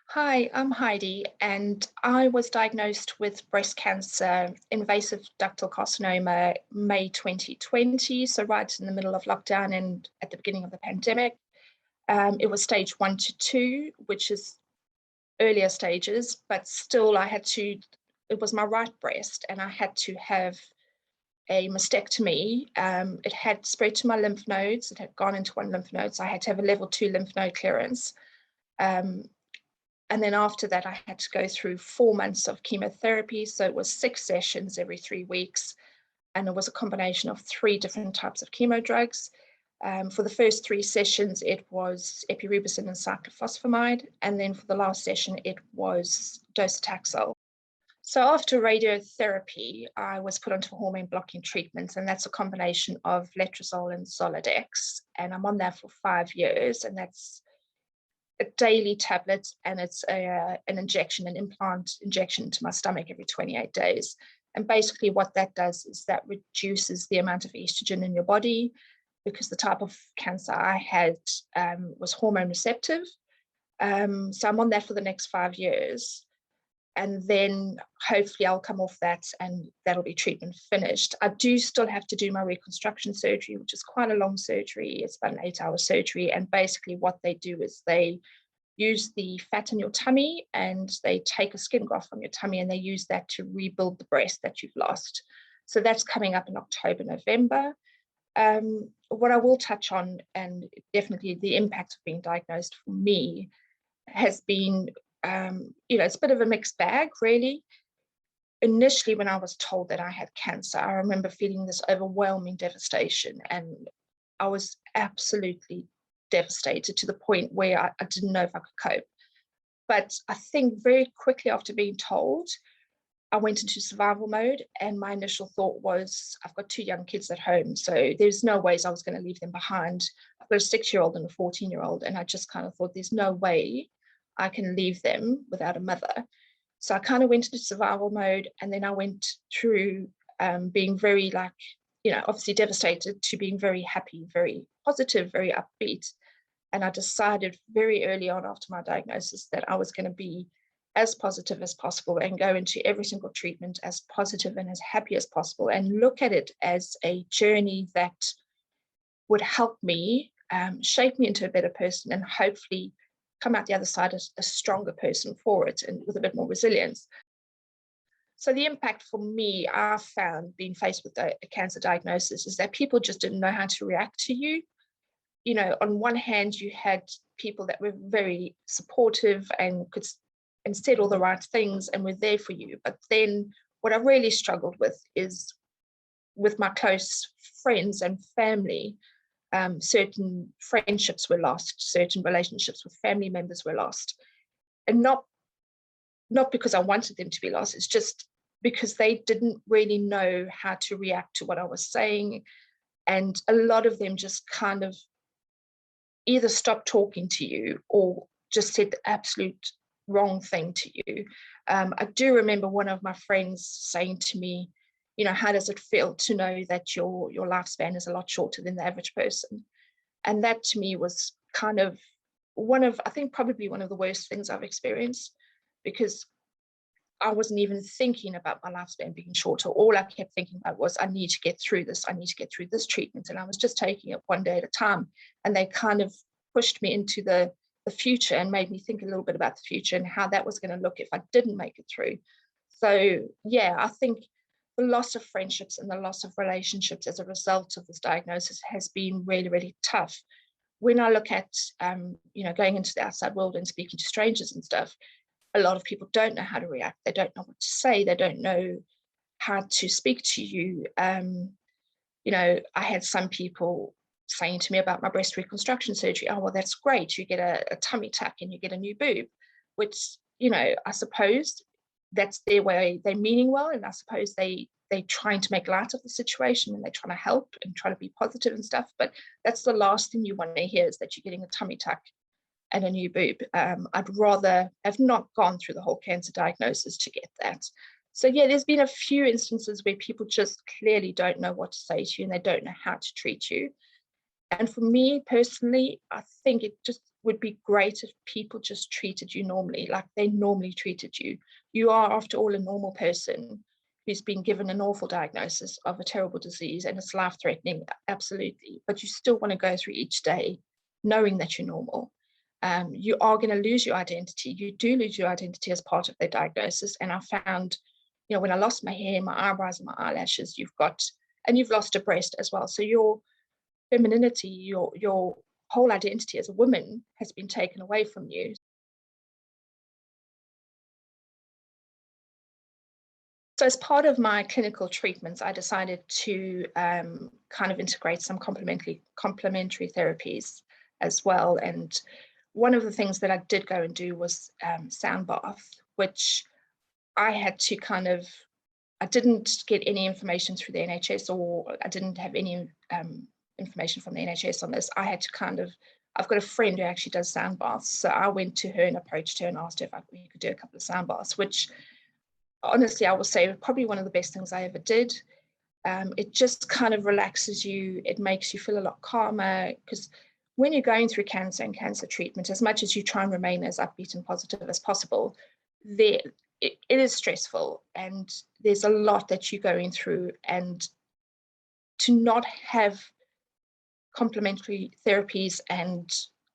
Hi, I'm Heidi, and I was diagnosed with breast cancer, invasive ductal carcinoma, May 2020, so right in the middle of lockdown and at the beginning of the pandemic. It was stage 1 to 2, which is earlier stages, but still it was my right breast, and I had to have a mastectomy. It had spread to my lymph nodes, it had gone into one lymph node, so I had to have a level 2 lymph node clearance. And then after that, I had to go through 4 months of chemotherapy. So it was 6 sessions every 3 weeks. And it was a combination of 3 different types of chemo drugs. For the first 3 sessions, it was epirubicin and cyclophosphamide. And then for the last session, it was docetaxel. So after radiotherapy, I was put onto hormone blocking treatments, and that's a combination of letrozole and Zoladex. And I'm on that for 5 years, and that's a daily tablet, and it's an implant injection into my stomach every 28 days. And basically what that does is that reduces the amount of estrogen in your body, because the type of cancer I had was hormone receptive. So I'm on that for the next 5 years. And then hopefully I'll come off that and that'll be treatment finished. I do still have to do my reconstruction surgery, which is quite a long surgery. It's about an 8-hour surgery. And basically what they do is they use the fat in your tummy and they take a skin graft from your tummy and they use that to rebuild the breast that you've lost. So that's coming up in October, November. What I will touch on, and definitely the impact of being diagnosed for me, has been it's a bit of a mixed bag, really. Initially, when I was told that I had cancer, I remember feeling this overwhelming devastation, and I was absolutely devastated to the point where I didn't know if I could cope. But I think very quickly after being told, I went into survival mode, and my initial thought was, I've got 2 young kids at home, so there's no ways I was going to leave them behind. I've got a 6-year-old and a 14-year-old, and I just kind of thought, there's no way I can leave them without a mother. So I kind of went into survival mode, and then I went through being very obviously devastated, to being very happy, very positive, very upbeat. And I decided very early on after my diagnosis that I was going to be as positive as possible and go into every single treatment as positive and as happy as possible, and look at it as a journey that would help me shape me into a better person, and hopefully come out the other side as a stronger person for it and with a bit more resilience. So the impact for me, I found being faced with a cancer diagnosis, is that people just didn't know how to react to you. On one hand, you had people that were very supportive and said all the right things and were there for you. But then what I really struggled with is with my close friends and family. Certain friendships were lost, certain relationships with family members were lost. And not because I wanted them to be lost, it's just because they didn't really know how to react to what I was saying. And a lot of them just kind of either stopped talking to you or just said the absolute wrong thing to you. I do remember one of my friends saying to me, how does it feel to know that your lifespan is a lot shorter than the average person? And that to me was kind of probably one of the worst things I've experienced, because I wasn't even thinking about my lifespan being shorter. All I kept thinking about was, I need to get through this. I need to get through this treatment. And I was just taking it one day at a time. And they kind of pushed me into the future and made me think a little bit about the future and how that was going to look if I didn't make it through. So, yeah, I think the loss of friendships and the loss of relationships as a result of this diagnosis has been really, really tough. When I look at, going into the outside world and speaking to strangers and stuff, a lot of people don't know how to react. They don't know what to say. They don't know how to speak to you. I had some people saying to me about my breast reconstruction surgery, oh, well, that's great. You get a tummy tuck and you get a new boob, which, I suppose that's their way. They're meaning well, and I suppose they're trying to make light of the situation and they're trying to help and try to be positive and stuff. But that's the last thing you want to hear, is that you're getting a tummy tuck and a new boob. I'd rather have not gone through the whole cancer diagnosis to get that. So yeah, there's been a few instances where people just clearly don't know what to say to you and they don't know how to treat you. And for me personally, I think it just would be great if people just treated you normally, like they normally treated you. You are, after all, a normal person who's been given an awful diagnosis of a terrible disease, and it's life-threatening, absolutely. But you still want to go through each day knowing that you're normal. You are going to lose your identity. You do lose your identity as part of their diagnosis. And I found, when I lost my hair, my eyebrows, and my eyelashes, you've lost a breast as well. So your femininity, your whole identity as a woman has been taken away from you. So as part of my clinical treatments, I decided to kind of integrate some complementary therapies as well. And one of the things that I did go and do was sound bath, which I had to I didn't get any information through the NHS, or I didn't have any information from the NHS on this. I had to I've got a friend who actually does sound baths. So I went to her and approached her and asked her if we could do a couple of sound baths, which honestly, I will say probably one of the best things I ever did. It just kind of relaxes you. It makes you feel a lot calmer, because when you're going through cancer and cancer treatment, as much as you try and remain as upbeat and positive as possible, it is stressful, and there's a lot that you're going through. And to not have complementary therapies and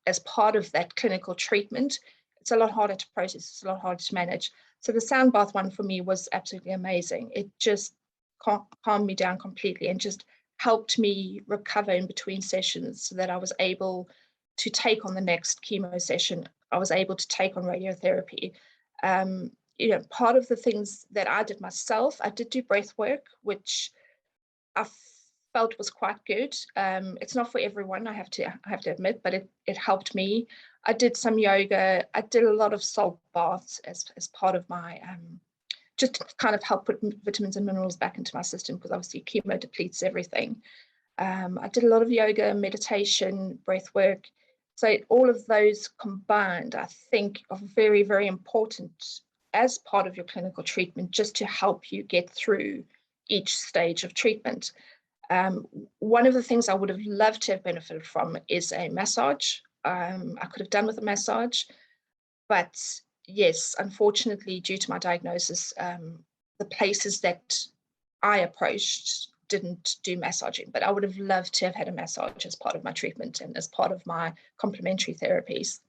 as part of that clinical treatment, it's a lot harder to process, it's a lot harder to manage. So the sound bath one for me was absolutely amazing. It just calmed me down completely and just helped me recover in between sessions, so that I was able to take on the next chemo session. I was able to take on radiotherapy. Part of the things that I did myself, I did do breath work, which I felt was quite good. It's not for everyone, I have to admit, but it helped me. I did some yoga. I did a lot of salt baths as part of my just to kind of help put vitamins and minerals back into my system, because obviously chemo depletes everything. I did a lot of yoga, meditation, breath work. So all of those combined, I think, are very, very important as part of your clinical treatment, just to help you get through each stage of treatment. One of the things I would have loved to have benefited from is a massage. I could have done with a massage, but yes, unfortunately, due to my diagnosis, the places that I approached didn't do massaging, but I would have loved to have had a massage as part of my treatment and as part of my complementary therapies.